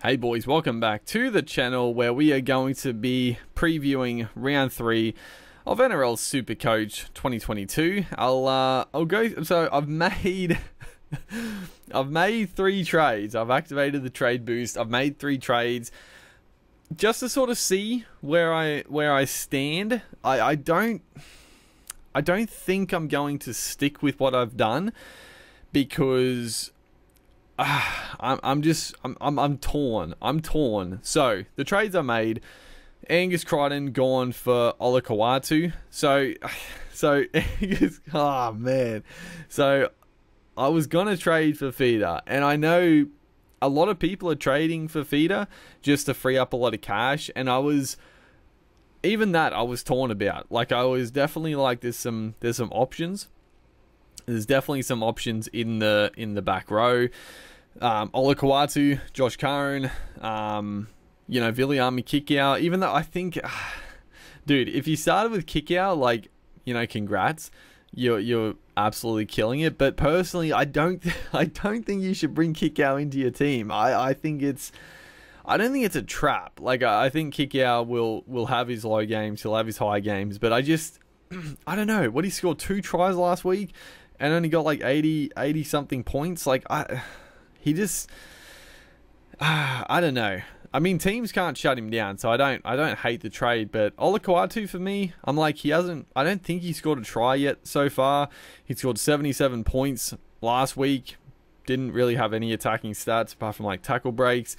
Hey boys, welcome back to the channel where we are going to be previewing round 3 of Nrl Supercoach 2022. I'll go. So I've made I've made 3 trades. I've activated the trade boost. I've made 3 trades just to sort of see where I stand. I don't think I'm going to stick with what I've done because I'm torn. I'm torn. So the trades I made: Angus Crichton gone for Olakau'atu. So Angus, oh man. So I was gonna trade for Feeder, and I know a lot of people are trading for Feeder just to free up a lot of cash, and I was torn about. Like, I was definitely like, there's some options. There's definitely some options in the back row. Olakau'atu, Josh Curran, Viliami Kikau. Even though I think, dude, if you started with Kikau, like, congrats, you're absolutely killing it. But personally, I don't think you should bring Kikau into your team. I don't think it's a trap. Like, I think Kikau will have his low games, he'll have his high games, but I don't know. What, he scored 2 tries last week and only got like 80 something points. Like, I don't know. I mean, teams can't shut him down, so I don't hate the trade. But Olakau'atu, for me, I'm like, I don't think he scored a try yet so far. He scored 77 points last week. Didn't really have any attacking stats apart from like tackle breaks.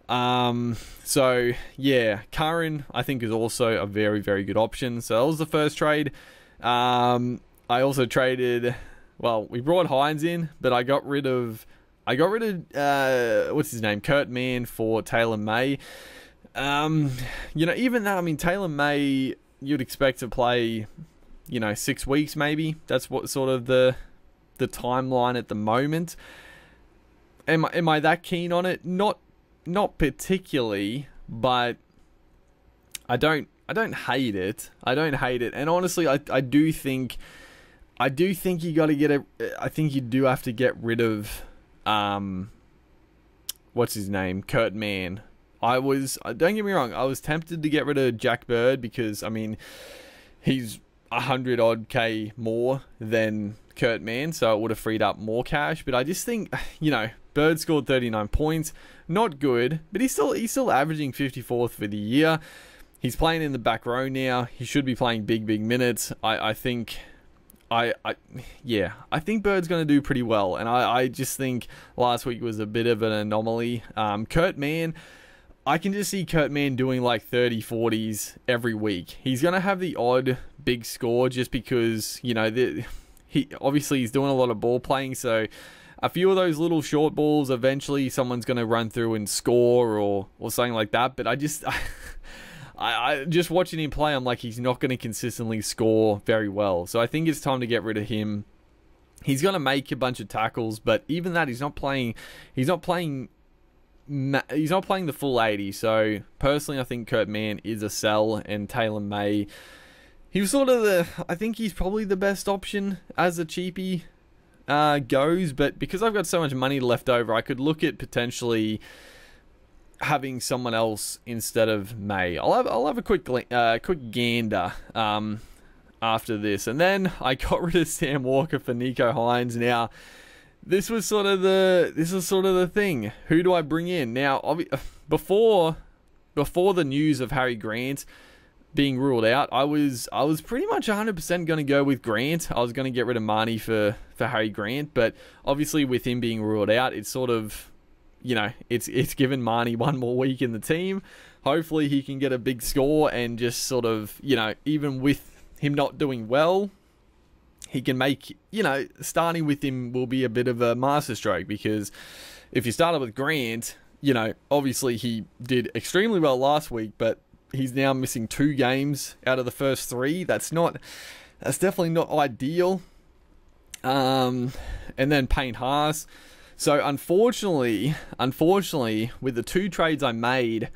So yeah, Curran I think is also a very, very good option. So that was the first trade. I also traded, well, we brought Hines in, but I got rid of what's his name, Kurt Mann, for Taylor May. Even that, I mean, Taylor May, you'd expect to play 6 weeks maybe. That's what sort of the timeline at the moment. Am I that keen on it? Not particularly, but I don't hate it. I don't hate it. And honestly, I do think you got to get I think you do have to get rid of what's his name, Kurt Mann. Don't get me wrong, I was tempted to get rid of Jack Bird because, I mean, he's 100 odd K more than Kurt Mann, so it would have freed up more cash. But I just think, Bird scored 39 points, not good, but he's still averaging 54th for the year. He's playing in the back row now. He should be playing big minutes. I think Bird's going to do pretty well, and I just think last week was a bit of an anomaly. Kurt Mann, I can just see Kurt Mann doing like 30, 40s every week. He's going to have the odd big score just because, he's doing a lot of ball playing, so a few of those little short balls, eventually someone's going to run through and score or something like that. But I just watching him play, I'm like, he's not going to consistently score very well. So I think it's time to get rid of him. He's going to make a bunch of tackles, but even that, he's not playing the full 80. So personally, I think Kurt Mann is a sell, and Taylor May, he was sort of I think he's probably the best option as a cheapie goes. But because I've got so much money left over, I could look at potentially having someone else instead of May. I'll have a quick gander after this, and then I got rid of Sam Walker for Nico Hines. Now, this was sort of the thing. Who do I bring in now? Before the news of Harry Grant being ruled out, I was pretty much 100% going to go with Grant. I was going to get rid of Marnie for Harry Grant, but obviously with him being ruled out, it's sort of, it's given Marnie one more week in the team. Hopefully he can get a big score and just sort of, even with him not doing well, he can make, starting with him will be a bit of a masterstroke, because if you started with Grant, obviously he did extremely well last week, but he's now missing 2 games out of the first 3. That's definitely not ideal. And then Payne Haas. So unfortunately, with the 2 trades I made,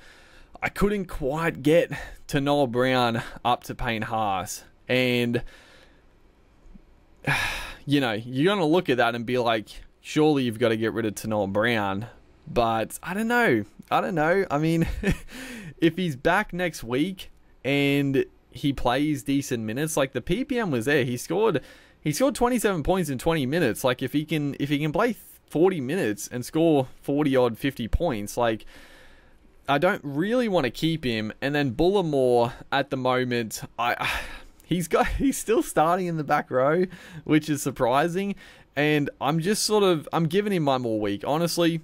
I couldn't quite get to Noel Brown up to Payne Haas. And, you're going to look at that and be like, surely you've got to get rid of Noel Brown. But I don't know. I don't know. I mean, if he's back next week and he plays decent minutes, like the PPM was there. He scored 27 points in 20 minutes. Like if he can play 40 minutes and score 40 odd 50 points, like I don't really want to keep him. And then Bullimore at the moment, he's still starting in the back row, which is surprising. And I'm giving him one more week. Honestly,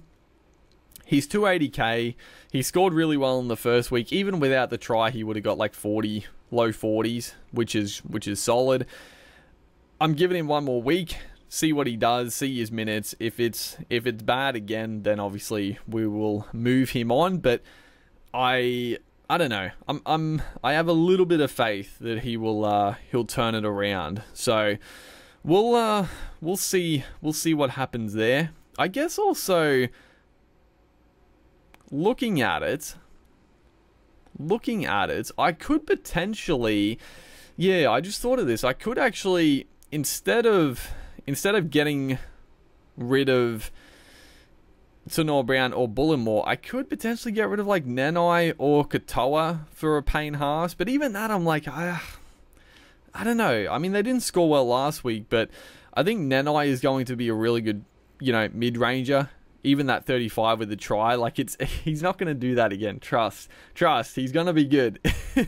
he's 280k. He scored really well in the first week. Even without the try, he would have got like 40, low 40s, which is solid. I'm giving him one more week. See what he does, see his minutes. If it's bad again, then obviously we will move him on. But I don't know. I have a little bit of faith that he'll turn it around. So we'll see what happens there. I guess also looking at it, I could potentially, I just thought of this. I could actually, instead of getting rid of Nrl Brown or Bullimore, I could potentially get rid of like Nanai or Katoa for a Payne Haas. But even that, I'm like, I don't know. I mean, they didn't score well last week, but I think Nanai is going to be a really good, mid-ranger. Even that 35 with the try, like he's not going to do that again. Trust. He's going to be good.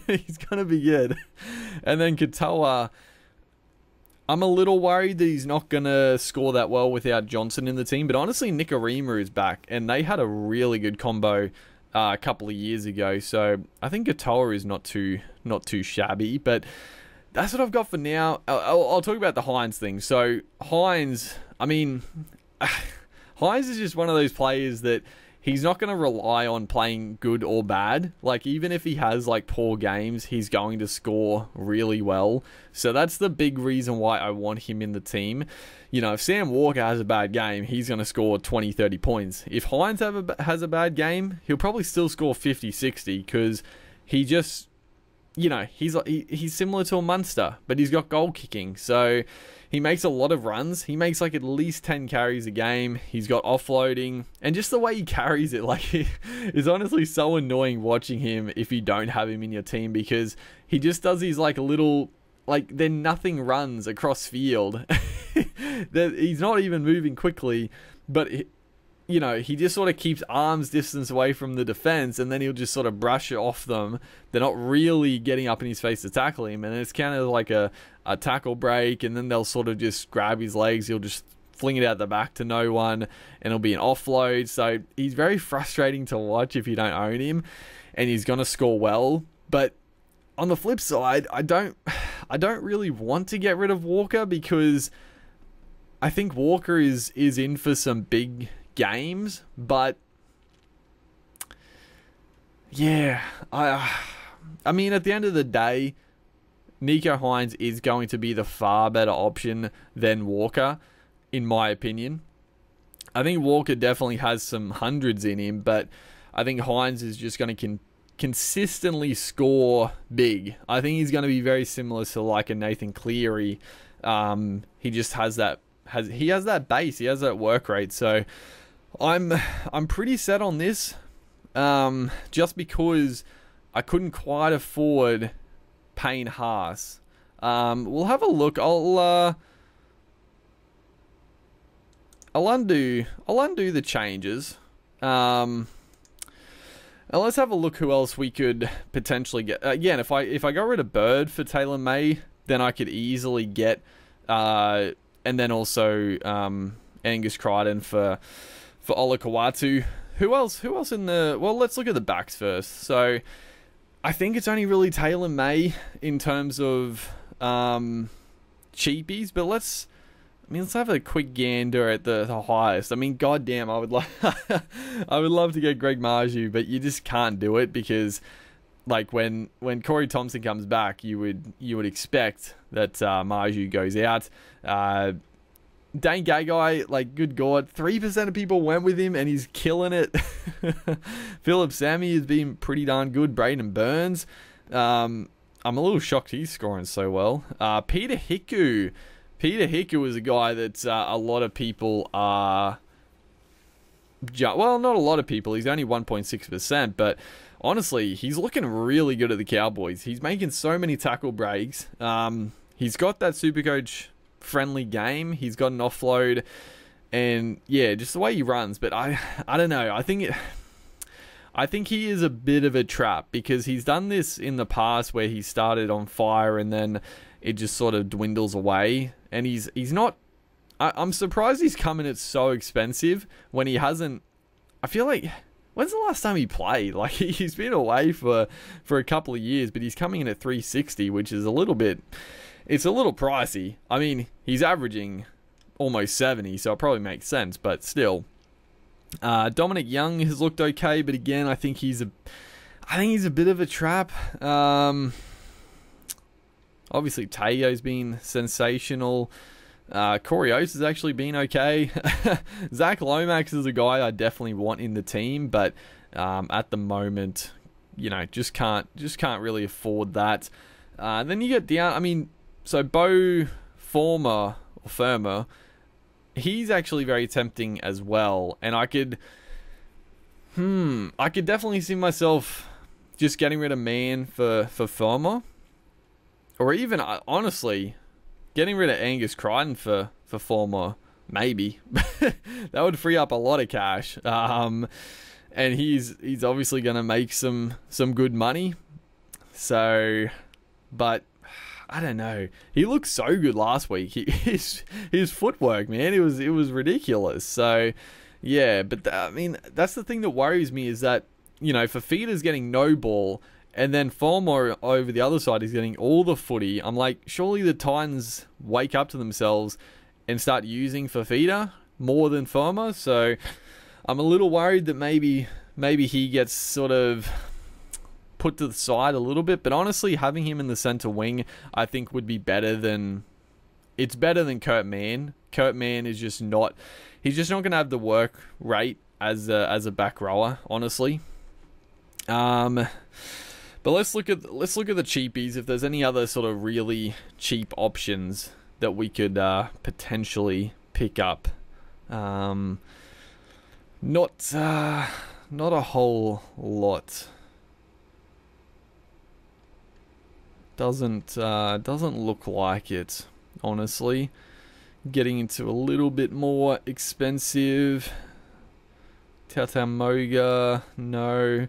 He's going to be good. And then Katoa, I'm a little worried that he's not going to score that well without Johnson in the team. But honestly, Nikorima is back, and they had a really good combo a couple of years ago. So I think Katoa is not too shabby. But that's what I've got for now. I'll talk about the Hines thing. So Hines, I mean, Hines is just one of those players that he's not going to rely on playing good or bad. Like, even if he has, like, poor games, he's going to score really well. So that's the big reason why I want him in the team. If Sam Walker has a bad game, he's going to score 20, 30 points. If Hines has a bad game, he'll probably still score 50, 60 because he just, he's similar to a Munster, but he's got goal kicking. So he makes a lot of runs. He makes like at least 10 carries a game. He's got offloading. And just the way he carries it, like, it's honestly so annoying watching him if you don't have him in your team, because he just does these like little, like, they're nothing runs across field. He's not even moving quickly, but he just sort of keeps arm's distance away from the defense, and then he'll just sort of brush it off them. They're not really getting up in his face to tackle him, and it's kind of like a tackle break, and then they'll sort of just grab his legs. He'll just fling it out the back to no one, and it'll be an offload. So he's very frustrating to watch if you don't own him, and he's going to score well. But on the flip side, I don't really want to get rid of Walker, because I think Walker is in for some big games. But yeah, I mean, at the end of the day, Nico Hines is going to be the far better option than Walker, in my opinion. I think Walker definitely has some hundreds in him, but I think Hines is just going to consistently score big. I think he's going to be very similar to like a Nathan Cleary. He just has that base. He has that work rate. So I'm pretty set on this, just because I couldn't quite afford Payne Haas. We'll have a look. I'll undo the changes. And let's have a look who else we could potentially get. Again, if I got rid of Bird for Taylor May, then I could easily get and then also Angus Crichton for Ola Kawatu. Who else in the... Well, let's look at the backs first. So I think it's only really Taylor May in terms of cheapies, but let's have a quick gander at the highest. I mean, goddamn, I would love to get Greg Marju, but you just can't do it, because like when Corey Thompson comes back, you would expect that Marju goes out. Dane Gagai, like, good God, 3% of people went with him and he's killing it. Philip Sammy has been pretty darn good. Braden Burns, I'm a little shocked he's scoring so well. Peter Hiku is a guy that a lot of people are well, not a lot of people. He's only 1.6%, but honestly, he's looking really good at the Cowboys. He's making so many tackle breaks. He's got that Supercoach friendly game. He's got an offload, and yeah, just the way he runs. But I don't know. I think he is a bit of a trap, because he's done this in the past where he started on fire and then it just sort of dwindles away. And he's not. I'm surprised he's coming at so expensive when he hasn't. I feel like, when's the last time he played? Like, he's been away for a couple of years, but he's coming in at 360, which is a little bit. It's a little pricey. I mean, he's averaging almost 70, so it probably makes sense, but still. Dominic Young has looked okay, but again, I think he's a bit of a trap. Obviously, Teo's been sensational. Corey Oates has actually been okay. Zach Lomax is a guy I definitely want in the team, but at the moment, just can't really afford that. Then you get down. I mean, so Bo Firma, he's actually very tempting as well, and I could definitely see myself just getting rid of Man for Firma, or even honestly getting rid of Angus Crichton for Firma, maybe. That would free up a lot of cash. And he's obviously going to make some good money. So, but I don't know. He looked so good last week. His footwork, man, it was ridiculous. So, yeah, but I mean, that's the thing that worries me, is that, Fafita's getting no ball, and then Firma over the other side is getting all the footy. I'm like, surely the Titans wake up to themselves and start using Fafita more than Firma. So I'm a little worried that maybe he gets sort of put to the side a little bit. But honestly, having him in the center wing, I think would be better than... It's better than Kurt Mann. Kurt Mann is just not... He's just not going to have the work rate as a back rower, honestly. But let's look at the cheapies. If there's any other sort of really cheap options that we could potentially pick up. Not a whole lot. Doesn't look like it, honestly. Getting into a little bit more expensive. Tata Moga, no.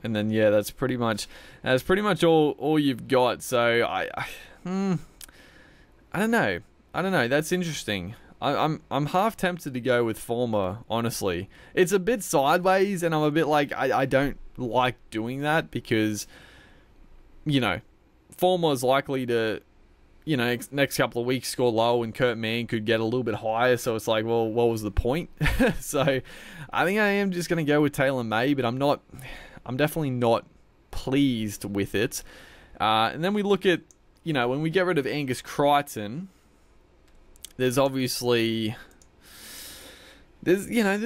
And then yeah, that's pretty much all you've got. So I don't know. That's interesting. I'm half tempted to go with Firma, honestly. It's a bit sideways, and I'm a bit like, I don't like doing that, because Firma is likely to next couple of weeks score low, and Kurt Mann could get a little bit higher. So it's like, well, what was the point? So I think I am just going to go with Taylor May, but I'm definitely not pleased with it. And then we look at, when we get rid of Angus Crichton, there's obviously, there's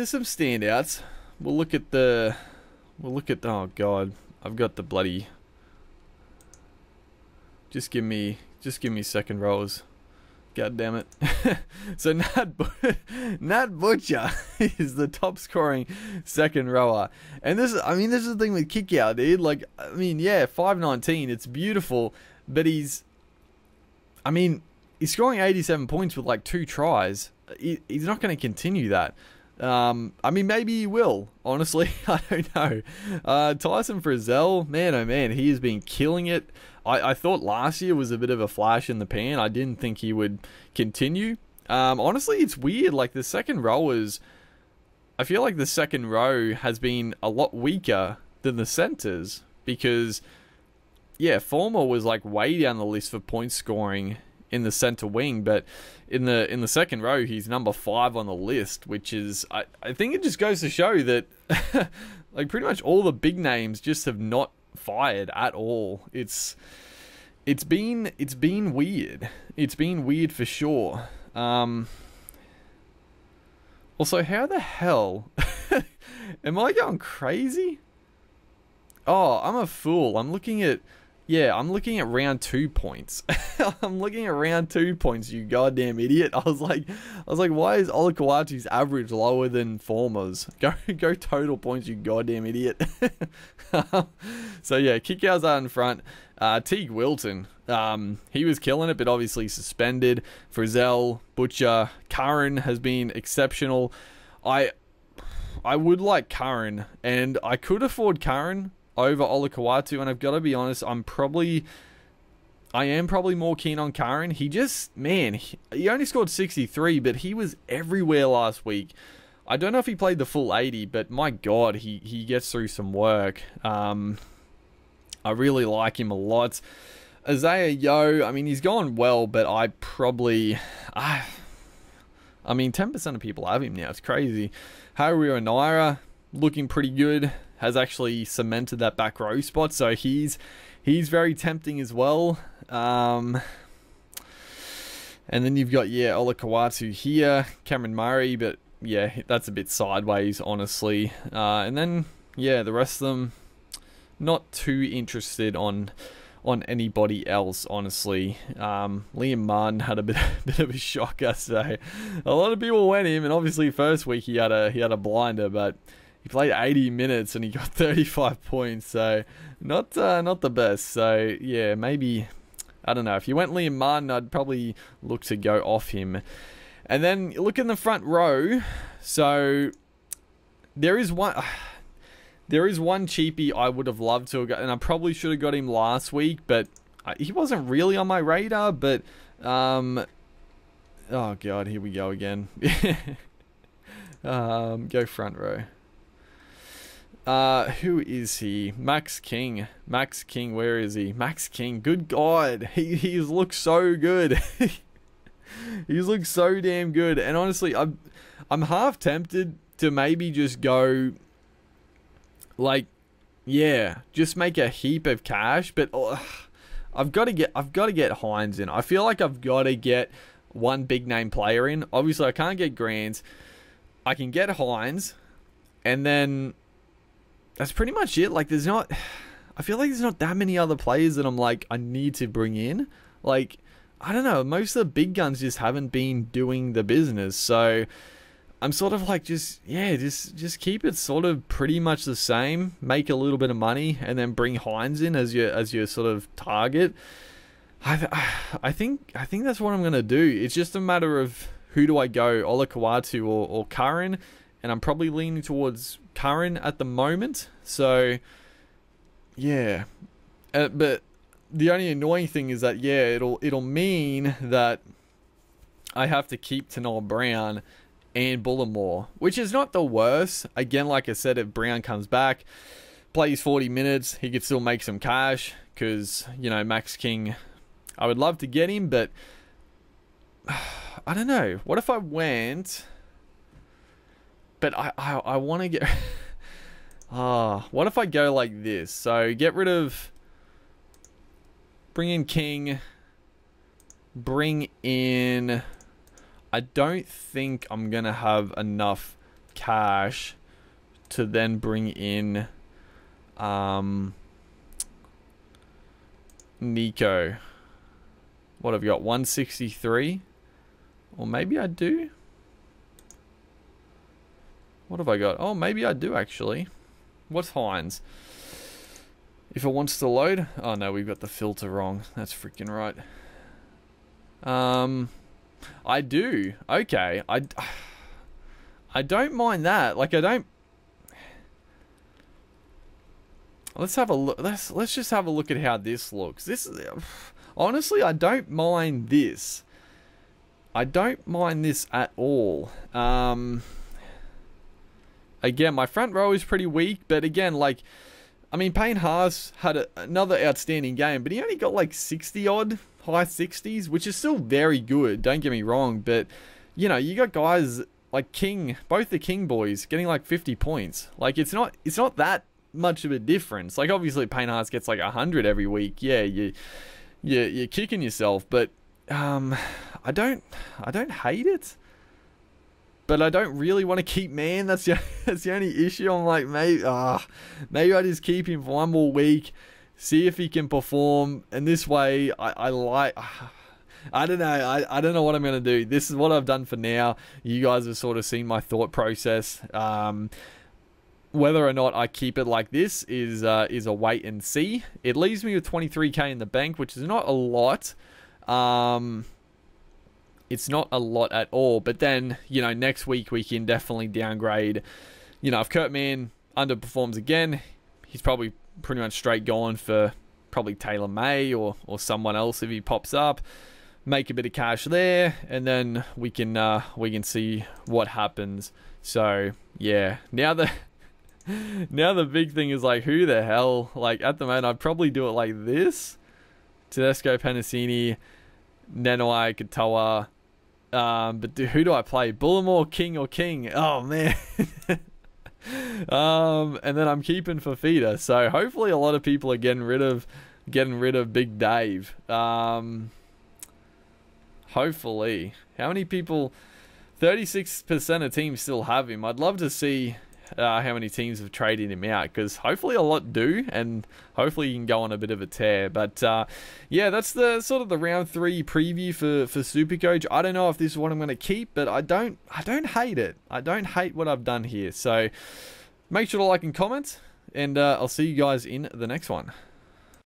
some standouts. We'll look at, oh God, I've got the bloody, just give me second rows. God damn it. So Nat Butcher is the top scoring second rower. And this is the thing with kick out, dude. Like, I mean, yeah, 519, it's beautiful, but he's scoring 87 points with like 2 tries. He's not going to continue that. Maybe he will, honestly. I don't know. Tyson Frizzell, man, oh man, he has been killing it. I thought last year was a bit of a flash in the pan. I didn't think he would continue. Honestly, it's weird. Like, the second rowers, I feel like the second row has been a lot weaker than the centers, because, yeah, Firma was like way down the list for point scoring in the center wing, but in the second row, he's number 5 on the list, which is, I think it just goes to show that like pretty much all the big names just have not fired at all. It's been weird. It's been weird for sure. Also, how the hell am I going crazy? Oh, I'm a fool. I'm looking at yeah, I'm looking at round 2 points. I'm looking at round 2 points, you goddamn idiot. I was like, why is Olakau'atu's average lower than Former's? Go total points, you goddamn idiot. So yeah, Kikau's out in front. Teague Wilton, he was killing it, but obviously suspended. Frizzell, Butcher, Curran has been exceptional. I would like Curran, and I could afford Curran over Olakau'atu, and I've got to be honest, I am probably more keen on Curran. He just, man, he only scored 63, but he was everywhere last week. I don't know if he played the full 80, but my God, he gets through some work. I really like him a lot. Isaiah Yo, I mean, he's gone well, but I mean, 10% of people have him now. It's crazy. Harry Onaira, looking pretty good. Has actually cemented that back row spot, so he's very tempting as well. And then you've got, yeah, Olakau'atu here, Cameron Murray, but yeah, that's a bit sideways, honestly. And then, yeah, the rest of them, not too interested on anybody else, honestly. Liam Martin had a bit of a shocker, so a lot of people went him, and obviously first week he had a blinder, but he played 80 minutes and he got 35 points, so not the best. So yeah, maybe, I don't know. If you went Liam Martin, I'd probably look to go off him. And then look in the front row. So there is one cheapie I would have loved to have got, and I probably should have got him last week, but he wasn't really on my radar. But oh God, here we go again. Go front row. Who is he? Max King. Max King, where is he? Max King, good God. He's looked so good. He's looked so damn good. And honestly, I'm half tempted to maybe just go, like, yeah, just make a heap of cash, but I've got to get Hines in. I feel like I've got to get one big name player in. Obviously, I can't get Grant. I can get Hines, and then that's pretty much it. Like, I feel like there's not that many other players that I'm like, I need to bring in. Like, I don't know, most of the big guns just haven't been doing the business. So I'm sort of like, just keep it sort of pretty much the same, make a little bit of money, and then bring Hines in as your sort of target. I think that's what I'm going to do. It's just a matter of who do I go, Olakau'atu or Curran, and I'm probably leaning towards Curran at the moment. So yeah, but the only annoying thing is that, yeah, it'll mean that I have to keep Tanol Brown and Bullimore, which is not the worst. Again, like I said, if Brown comes back, plays 40 minutes, he could still make some cash, because, you know, Max King, I would love to get him, but I don't know. What if I went, but I want to get what if I go like this? So get rid of, bring in King, bring in, I don't think I'm going to have enough cash to then bring in Nico. What have you got? 163? Or maybe I do? What have I got? Oh, maybe I do actually. What's Hines? If it wants to load. Oh no, we've got the filter wrong. That's freaking right. I do. Okay. I don't mind that. Like, I don't. Let's have a look. Let's just have a look at how this looks. This is, honestly, I don't mind this. I don't mind this at all. Again, my front row is pretty weak, but again, like, I mean, Payne Haas had another outstanding game, but he only got like 60 odd, high 60s, which is still very good, don't get me wrong, but, you know, you got guys like King, both the King boys, getting like 50 points. Like, it's not that much of a difference. Like, obviously, Payne Haas gets like 100 every week. Yeah, you're kicking yourself, but I don't hate it. But I don't really want to keep Man. That's the only issue. I'm like, maybe I just keep him for one more week. see if he can perform. And this way, I like... I don't know. I don't know what I'm going to do. This is what I've done for now. You guys have sort of seen my thought process. Whether or not I keep it like this is a wait and see. It leaves me with 23k in the bank, which is not a lot. It's not a lot at all. But then, you know, next week we can definitely downgrade. You know, if Kurt Mann underperforms again, he's probably pretty much straight going for probably Taylor May or someone else if he pops up. Make a bit of cash there, and then we can see what happens. So yeah, now the big thing is like, who the hell? Like at the moment, I'd probably do it like this: Tedesco, Penasini, Nenoi, Katoa. But who do I play? Bullimore, King or King? Oh man. And then I'm keeping Fafita. So hopefully a lot of people are getting rid of Big Dave. Hopefully. How many people? 36% of teams still have him. I'd love to see how many teams have traded him out, because hopefully a lot do, and hopefully you can go on a bit of a tear. But yeah, that's the sort of the round 3 preview for Supercoach. I don't know if this is what I'm going to keep, but I don't hate it. I don't hate what I've done here. So make sure to like and comment, and I'll see you guys in the next one.